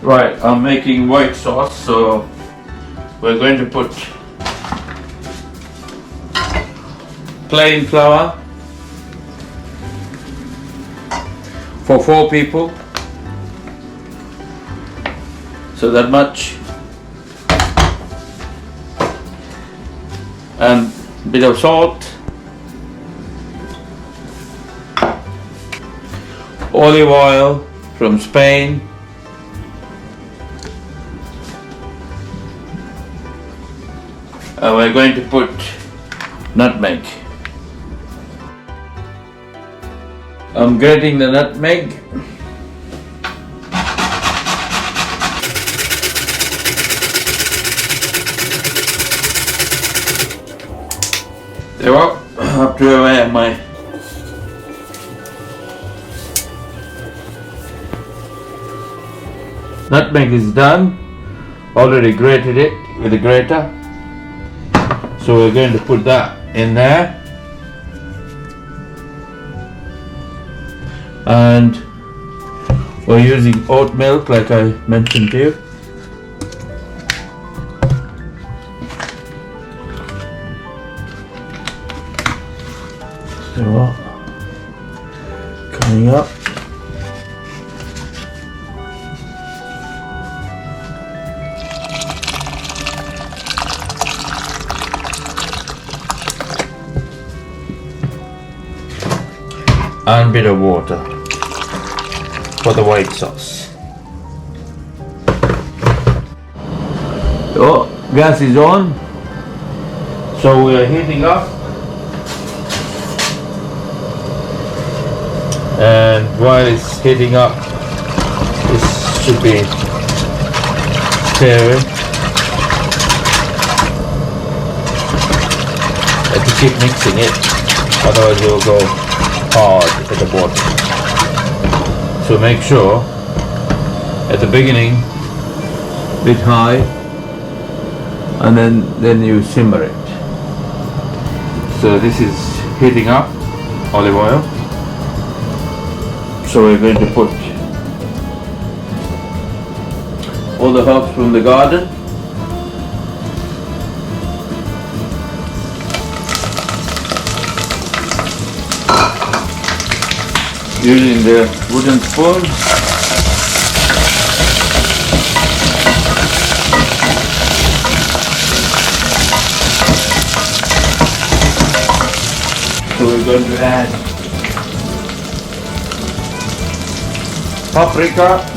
Right, I'm making white sauce, so we're going to put plain flour for 4 people, so that much, and a bit of salt, olive oil from Spain, and we're going to put nutmeg. I'm grating the nutmeg. There we go. Up to where I have my nutmeg is done. Already grated it with a grater. So we're going to put that in there. And we're using oat milk like I mentioned to you. So coming up. And a bit of water for the white sauce. So gas is on, so we are heating up, and while it's heating up, this should be stirring. Have to keep mixing it, otherwise it will go hard at the bottom. So make sure at the beginning bit high, and then you simmer it. So this is heating up, olive oil. So we're going to put all the herbs from the garden. Using the wooden spoon. So we're going to add paprika,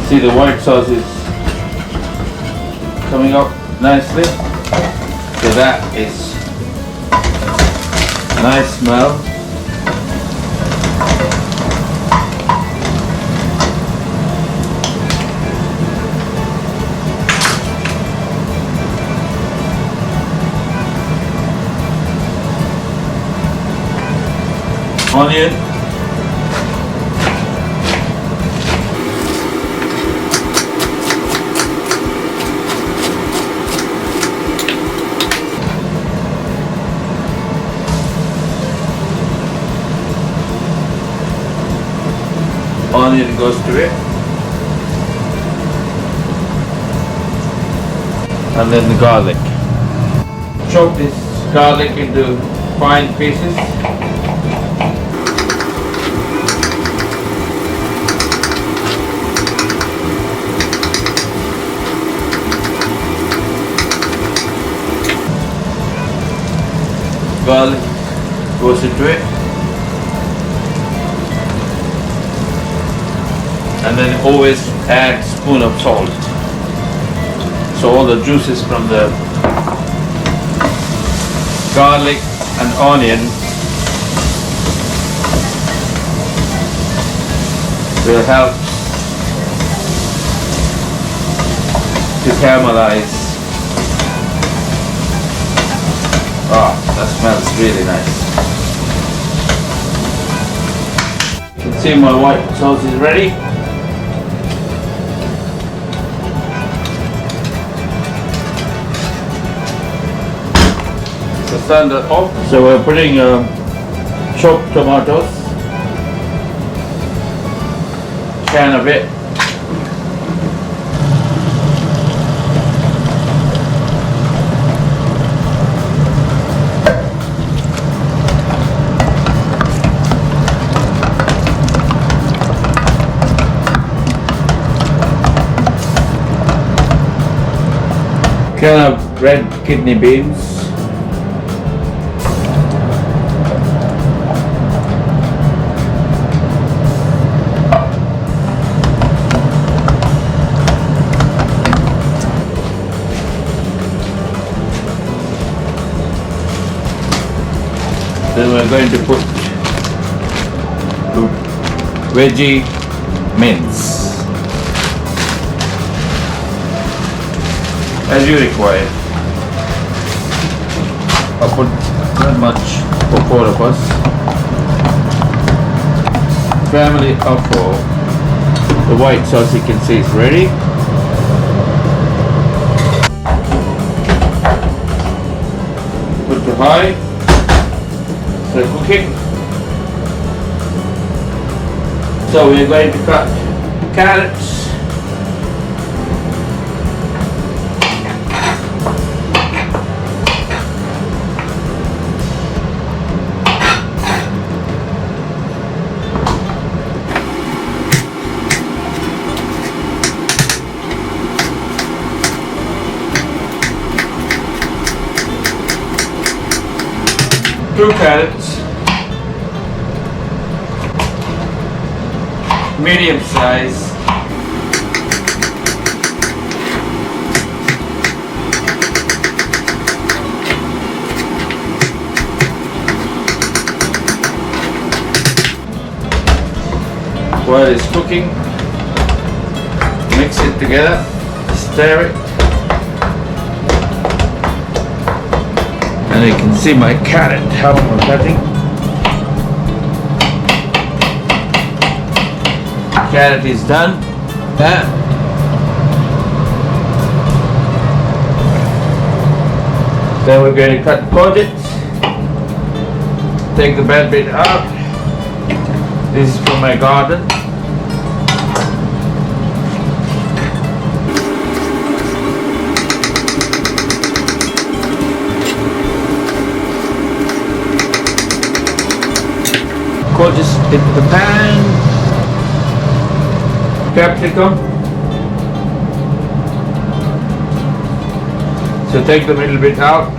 see the white sauce is coming up nicely, so that is nice smell. Onion, onion goes to it, and then the garlic. Chop this garlic into fine pieces. Garlic goes into it, and then always add spoon of salt, so all the juices from the garlic and onion will help to caramelize. That smells really nice. You can see my white sauce is ready. turn that off. So we're putting chopped tomatoes, can of it. Can of red kidney beans. Then we're going to put veggie mince as you require. I'll put not much for 4 of us. Family of 4. The white sauce you can see is ready. Put to high. So cooking. So we're going to cut carrots. Two carrots, medium size. While it's cooking, mix it together, stir it. And you can see my carrot, how I'm cutting. Carrot is done. Then we're going to cut courgette. Take the bad bit out. This is from my garden. Courgette into the pan. Paprika. So take the middle bit out.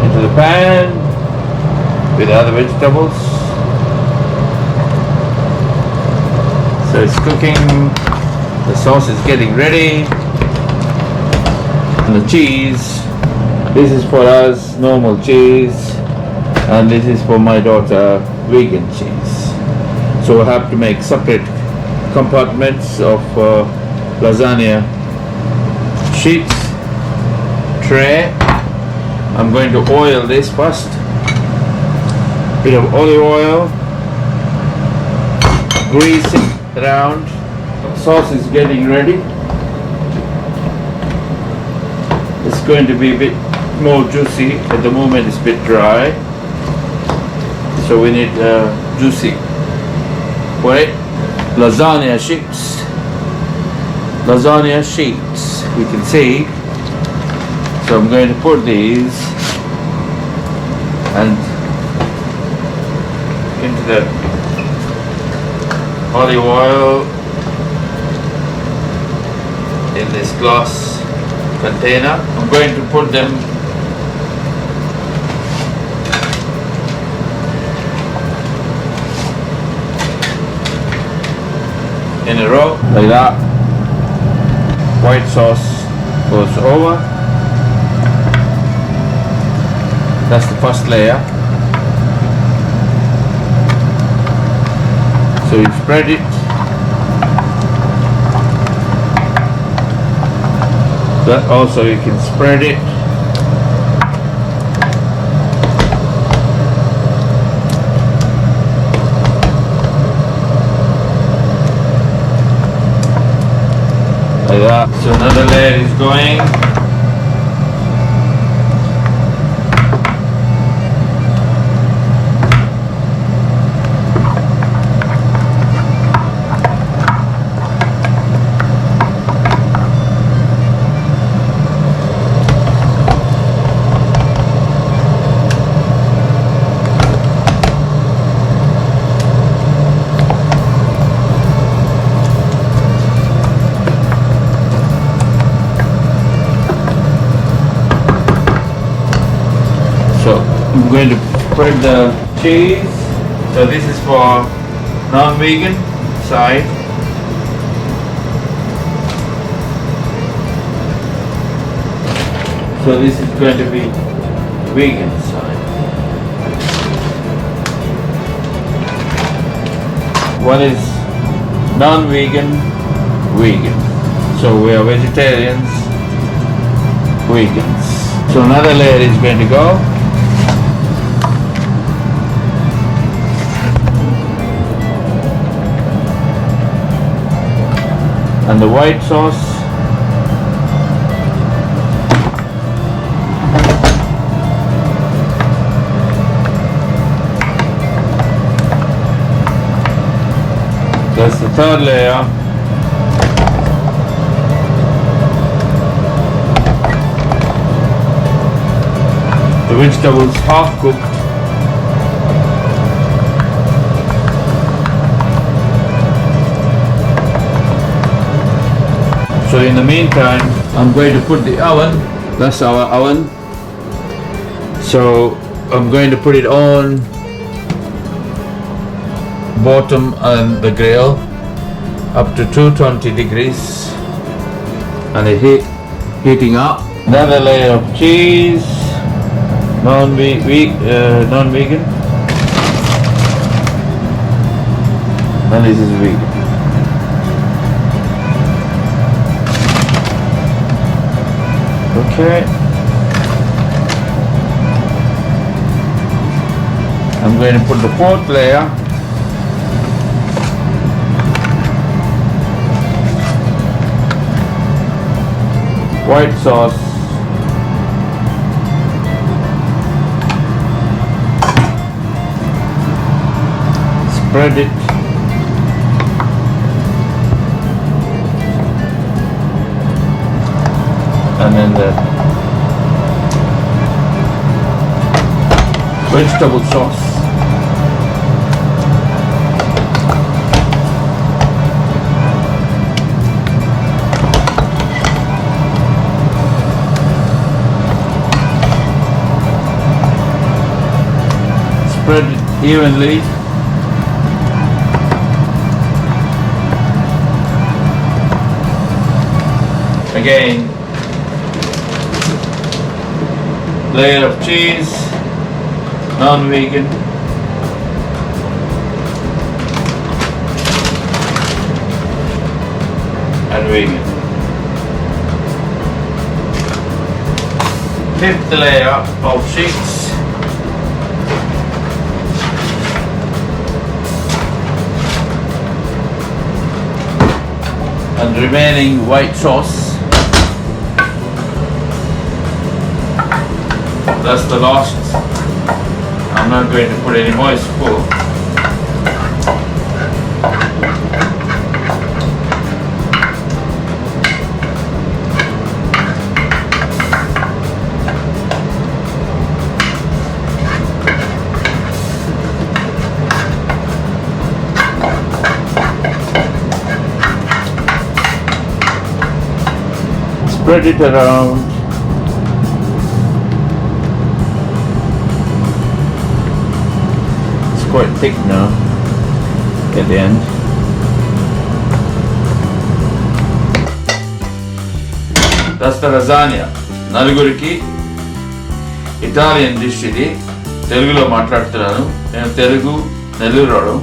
Into the pan with the other vegetables. So it's cooking, the sauce is getting ready, and the cheese, this is for us normal cheese, and this is for my daughter vegan cheese. So we'll have to make separate compartments of lasagna sheets, tray. I'm going to oil this first, bit of olive oil, grease it around. Sauce is getting ready. It's going to be a bit more juicy. At the moment it's a bit dry, so we need juicy for it. Lasagna sheets. Lasagna sheets, you can see. So I'm going to put these and into the olive oil in this glass container. I'm going to put them in a row like that. White sauce goes over. That's the first layer. So you spread it. That also you can spread it. So another layer is going. So I'm going to spread the cheese. So this is for non-vegan side. So this is going to be vegan side. One is non-vegan, vegan. So we are vegetarians, vegans. So another layer is going to go. And the white sauce. That's the third layer. The vegetables half cooked. So in the meantime, I'm going to put the oven. That's our oven. So I'm going to put it on bottom and the grill up to 220 degrees, and it heating up. Another layer of cheese, non-vegan, and this is vegan. Okay. I'm going to put the fourth layer. White sauce. Spread it. And then the vegetable sauce. Spread it evenly. Again, layer of cheese, non-vegan, and vegan. Fifth layer of sheets. And remaining white sauce. That's the last. I'm not going to put any more spoon. Spread it around. Quite thick now at the end. That's the lasagna. నలుగురికి Italian dish ఇది. తెలుగులో మాట్లాడుతున్నాను. నేను తెలుగు నెల్లూరు.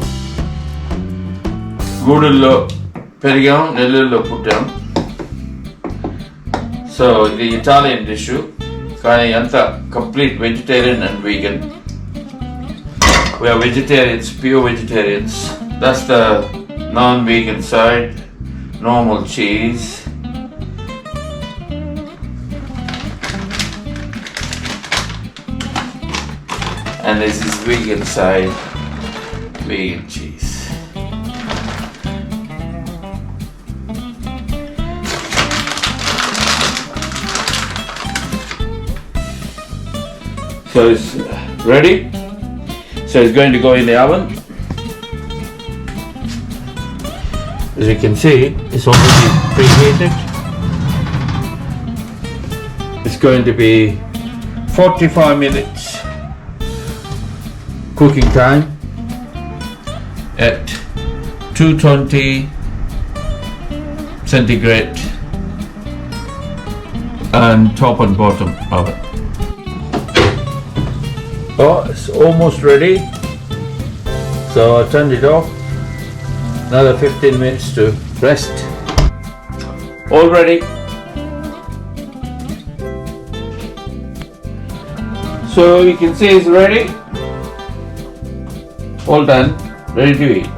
గూడూరులో పెరిగాం, నెల్లూరులో పుట్టాం. So ఇది ఇటాలియన్ డిష్, కానీ అంతా complete vegetarian and vegan. We are vegetarians, pure vegetarians. That's the non-vegan side. Normal cheese, And this is vegan side, vegan cheese. So it's ready. So it's going to go in the oven. As you can see, it's already preheated. It's going to be 45 minutes cooking time at 220 centigrade and top and bottom oven. Oh, it's almost ready. So I turned it off. Another 15 minutes to rest. All ready. So you can see it's ready. All done. Ready to eat.